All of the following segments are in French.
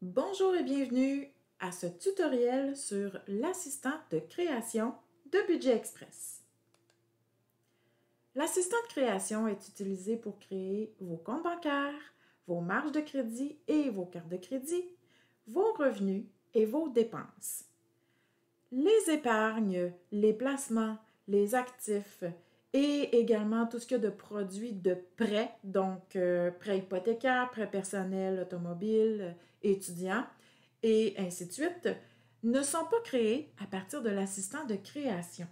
Bonjour et bienvenue à ce tutoriel sur l'assistant de création de Budget Express. L'assistant de création est utilisé pour créer vos comptes bancaires, vos marges de crédit et vos cartes de crédit, vos revenus et vos dépenses. Les épargnes, les placements, les actifs et également tout ce qu'il y a de produits de prêts, donc prêts hypothécaires, prêts personnels, automobiles, étudiants et ainsi de suite, ne sont pas créés à partir de l'assistant de création.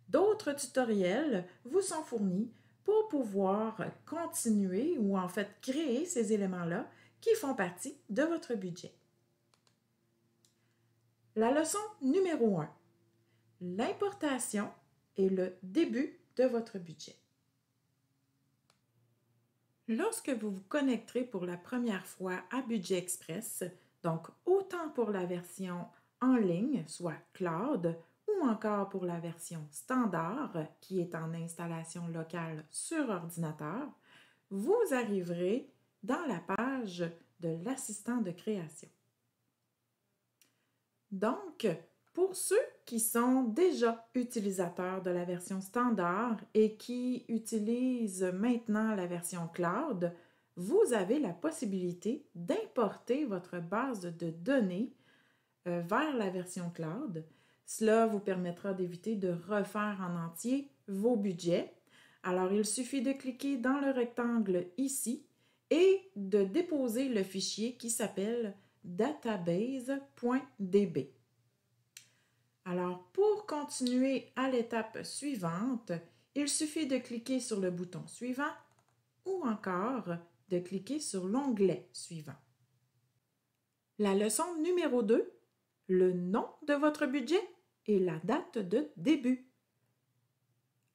D'autres tutoriels vous sont fournis pour pouvoir continuer ou en fait créer ces éléments-là qui font partie de votre budget. La leçon numéro 1, l'importation et le début de votre budget. Lorsque vous vous connecterez pour la première fois à Budget Express, donc autant pour la version en ligne, soit cloud, ou encore pour la version standard, qui est en installation locale sur ordinateur, vous arriverez dans la page de l'assistant de création. Donc, pour ceux qui sont déjà utilisateurs de la version standard et qui utilisent maintenant la version cloud, vous avez la possibilité d'importer votre base de données vers la version cloud. Cela vous permettra d'éviter de refaire en entier vos budgets. Alors, il suffit de cliquer dans le rectangle ici et de déposer le fichier qui s'appelle database.db. Alors, pour continuer à l'étape suivante, il suffit de cliquer sur le bouton suivant ou encore de cliquer sur l'onglet suivant. La leçon numéro 2, le nom de votre budget et la date de début.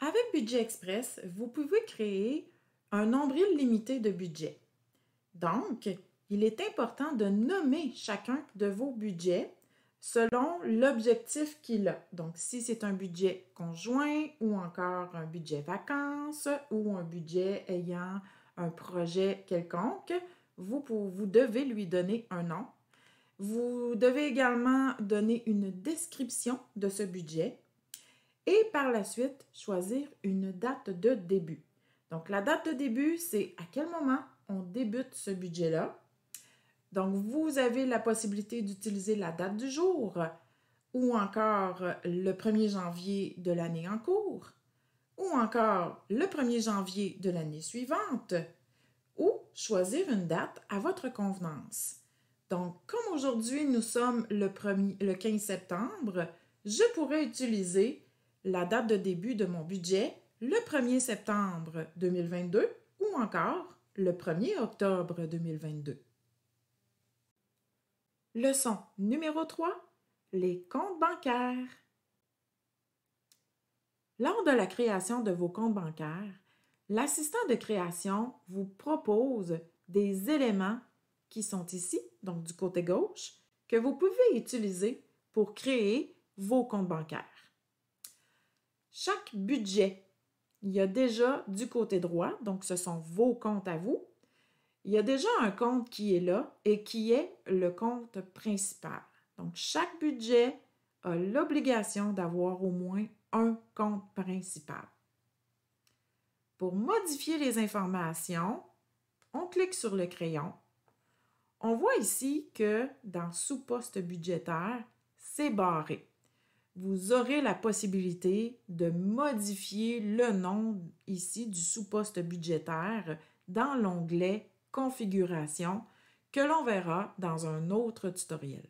Avec Budget Express, vous pouvez créer un nombril limité de budget. Donc, il est important de nommer chacun de vos budgets selon l'objectif qu'il a. Donc, si c'est un budget conjoint ou encore un budget vacances ou un budget ayant un projet quelconque, vous devez lui donner un nom. Vous devez également donner une description de ce budget et par la suite choisir une date de début. Donc, la date de début, c'est à quel moment on débute ce budget-là. Donc, vous avez la possibilité d'utiliser la date du jour ou encore le 1er janvier de l'année en cours ou encore le 1er janvier de l'année suivante ou choisir une date à votre convenance. Donc, comme aujourd'hui, nous sommes le 15 septembre, je pourrais utiliser la date de début de mon budget le 1er septembre 2022 ou encore le 1er octobre 2022. Leçon numéro 3, les comptes bancaires. Lors de la création de vos comptes bancaires, l'assistant de création vous propose des éléments qui sont ici, donc du côté gauche, que vous pouvez utiliser pour créer vos comptes bancaires. Chaque budget, il y a déjà du côté droit, donc ce sont vos comptes à vous. Il y a déjà un compte qui est là et qui est le compte principal. Donc, chaque budget a l'obligation d'avoir au moins un compte principal. Pour modifier les informations, on clique sur le crayon. On voit ici que dans sous-poste budgétaire, c'est barré. Vous aurez la possibilité de modifier le nom ici du sous-poste budgétaire dans l'onglet Configuration que l'on verra dans un autre tutoriel.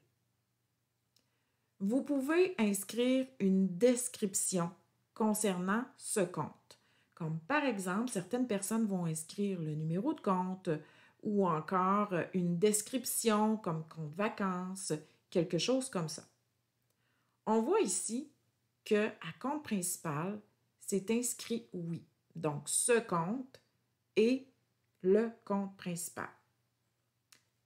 Vous pouvez inscrire une description concernant ce compte. Comme par exemple, certaines personnes vont inscrire le numéro de compte ou encore une description comme compte vacances, quelque chose comme ça. On voit ici qu'à compte principal, c'est inscrit oui. Donc, ce compte est le compte principal.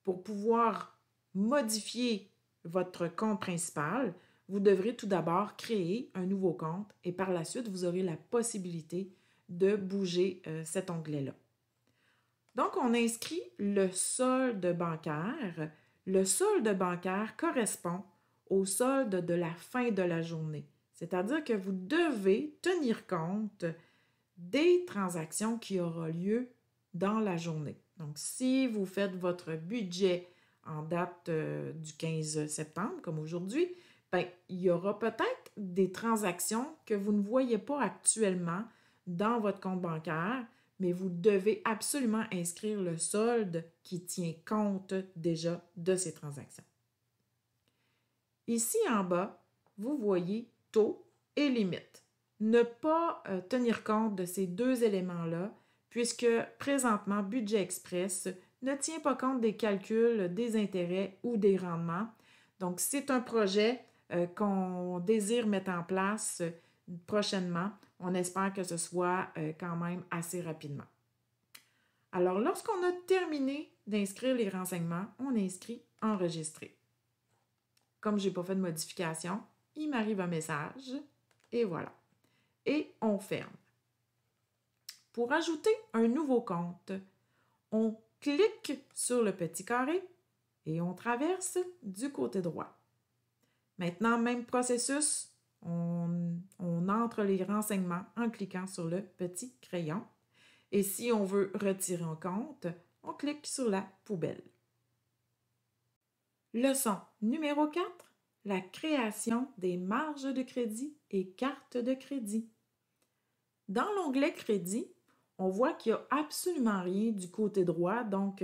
Pour pouvoir modifier votre compte principal, vous devrez tout d'abord créer un nouveau compte et par la suite, vous aurez la possibilité de bouger cet onglet-là. Donc, on inscrit le solde bancaire le solde bancaire correspond au solde de la fin de la journée. C'est-à-dire que vous devez tenir compte des transactions qui auront lieu dans la journée. Donc, si vous faites votre budget en date du 15 septembre, comme aujourd'hui, bien, il y aura peut-être des transactions que vous ne voyez pas actuellement dans votre compte bancaire, mais vous devez absolument inscrire le solde qui tient compte déjà de ces transactions. Ici en bas, vous voyez taux et limite. Ne pas tenir compte de ces deux éléments-là, puisque présentement, Budget Express ne tient pas compte des calculs, des intérêts ou des rendements. Donc, c'est un projet qu'on désire mettre en place prochainement. On espère que ce soit quand même assez rapidement. Alors, lorsqu'on a terminé d'inscrire les renseignements, on inscrit « Enregistrer ». Comme je n'ai pas fait de modification, il m'arrive un message et voilà. Et on ferme. Pour ajouter un nouveau compte, on clique sur le petit carré et on traverse du côté droit. Maintenant, même processus, on entre les renseignements en cliquant sur le petit crayon. Et si on veut retirer un compte, on clique sur la poubelle. Leçon numéro 4, la création des marges de crédit et cartes de crédit. Dans l'onglet Crédit, on voit qu'il n'y a absolument rien du côté droit, donc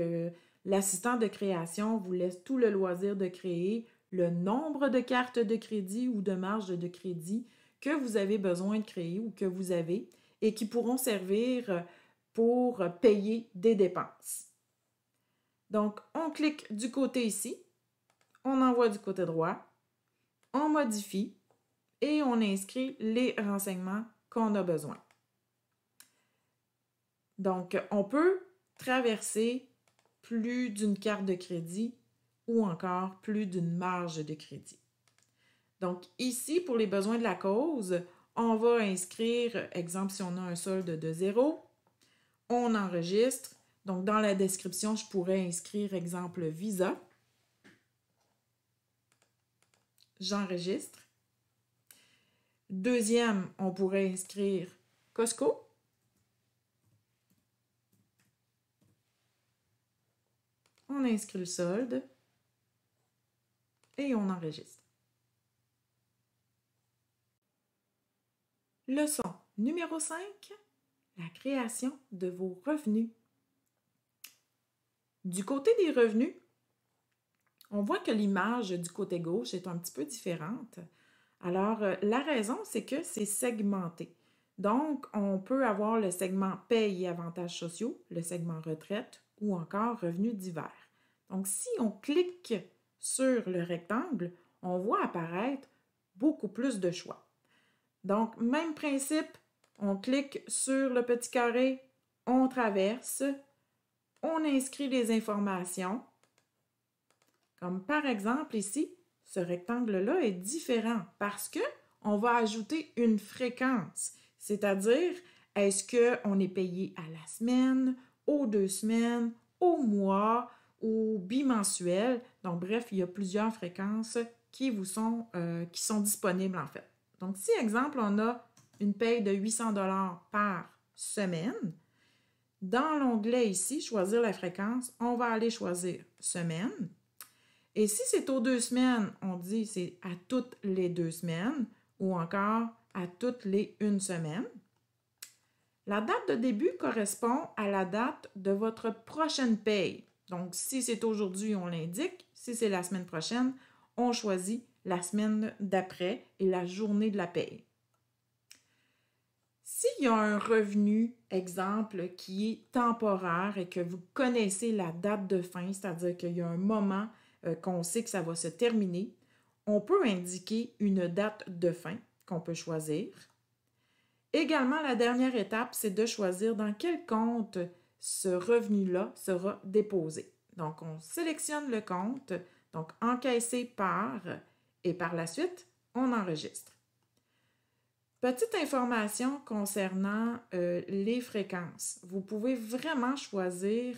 l'assistant de création vous laisse tout le loisir de créer le nombre de cartes de crédit ou de marges de crédit que vous avez besoin de créer ou que vous avez et qui pourront servir pour payer des dépenses. Donc, on clique du côté ici, on envoie du côté droit, on modifie et on inscrit les renseignements qu'on a besoin. Donc, on peut traverser plus d'une carte de crédit ou encore plus d'une marge de crédit. Donc, ici, pour les besoins de la cause, on va inscrire, exemple, si on a un solde de 0, on enregistre. Donc, dans la description, je pourrais inscrire, exemple, Visa. J'enregistre. Deuxième, on pourrait inscrire Costco. On inscrit le solde et on enregistre. Leçon numéro 5, la création de vos revenus. Du côté des revenus, on voit que l'image du côté gauche est un petit peu différente. Alors, la raison, c'est que c'est segmenté. Donc, on peut avoir le segment paye et avantages sociaux, le segment retraite ou encore revenus divers. Donc, si on clique sur le rectangle, on voit apparaître beaucoup plus de choix. Donc, même principe, on clique sur le petit carré, on traverse, on inscrit les informations. Comme par exemple ici, ce rectangle-là est différent parce qu'on va ajouter une fréquence, c'est-à-dire est-ce qu'on est payé à la semaine, aux 2 semaines, au mois ou bimensuel. Donc bref, il y a plusieurs fréquences qui sont disponibles en fait. Donc si, exemple, on a une paye de 800 $ par semaine, dans l'onglet ici, choisir la fréquence, on va aller choisir semaine. Et si c'est aux 2 semaines, on dit c'est à toutes les 2 semaines ou encore à toutes les 1 semaine. La date de début correspond à la date de votre prochaine paye. Donc, si c'est aujourd'hui, on l'indique. Si c'est la semaine prochaine, on choisit la semaine d'après et la journée de la paye. S'il y a un revenu, exemple, qui est temporaire et que vous connaissez la date de fin, c'est-à-dire qu'il y a un moment qu'on sait que ça va se terminer, on peut indiquer une date de fin qu'on peut choisir. Également, la dernière étape, c'est de choisir dans quel compte ce revenu-là sera déposé. Donc, on sélectionne le compte, donc encaissé par, et par la suite, on enregistre. Petite information concernant les fréquences. Vous pouvez vraiment choisir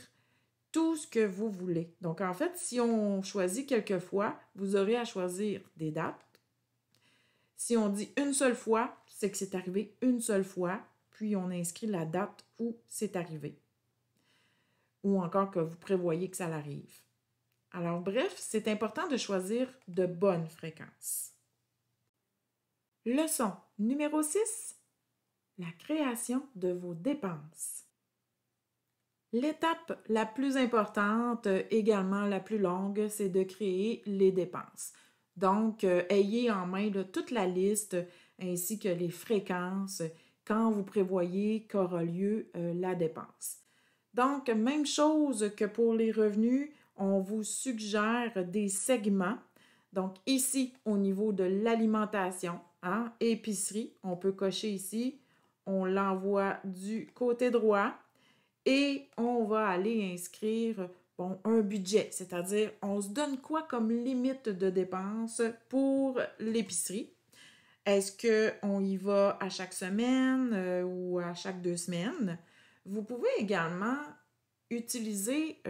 tout ce que vous voulez. Donc, en fait, si on choisit quelques fois, vous aurez à choisir des dates. Si on dit une seule fois, c'est que c'est arrivé une seule fois, puis on inscrit la date où c'est arrivé. Ou encore que vous prévoyez que ça l'arrive. Alors, bref, c'est important de choisir de bonnes fréquences. Leçon numéro 6, la création de vos dépenses. L'étape la plus importante, également la plus longue, c'est de créer les dépenses. Donc, ayez en main toute la liste ainsi que les fréquences quand vous prévoyez qu'aura lieu la dépense. Donc, même chose que pour les revenus, on vous suggère des segments. Donc, ici, au niveau de l'alimentation, épicerie, on peut cocher ici, on l'envoie du côté droit. Et on va aller inscrire un budget, c'est-à-dire on se donne quoi comme limite de dépenses pour l'épicerie. Est-ce qu'on y va à chaque semaine ou à chaque 2 semaines? Vous pouvez également utiliser,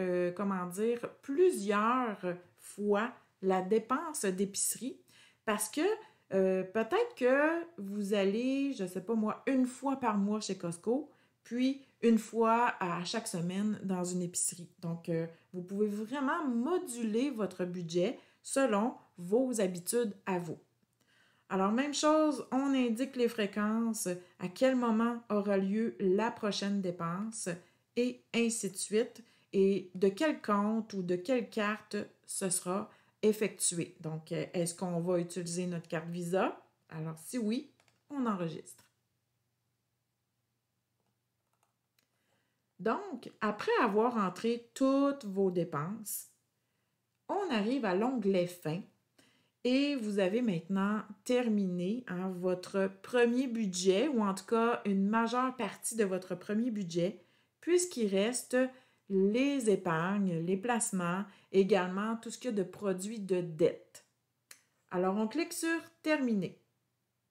plusieurs fois la dépense d'épicerie parce que peut-être que vous allez, je ne sais pas moi, une fois par mois chez Costco, puis une fois à chaque semaine dans une épicerie. Donc, vous pouvez vraiment moduler votre budget selon vos habitudes à vous. Alors, même chose, on indique les fréquences, à quel moment aura lieu la prochaine dépense, et ainsi de suite, et de quel compte ou de quelle carte ce sera effectué. Donc, est-ce qu'on va utiliser notre carte Visa? Alors, si oui, on enregistre. Donc, après avoir entré toutes vos dépenses, on arrive à l'onglet Fin et vous avez maintenant terminé votre premier budget ou en tout cas une majeure partie de votre premier budget puisqu'il reste les épargnes, les placements, également tout ce qu'il y a de produits de dette. Alors, on clique sur Terminer.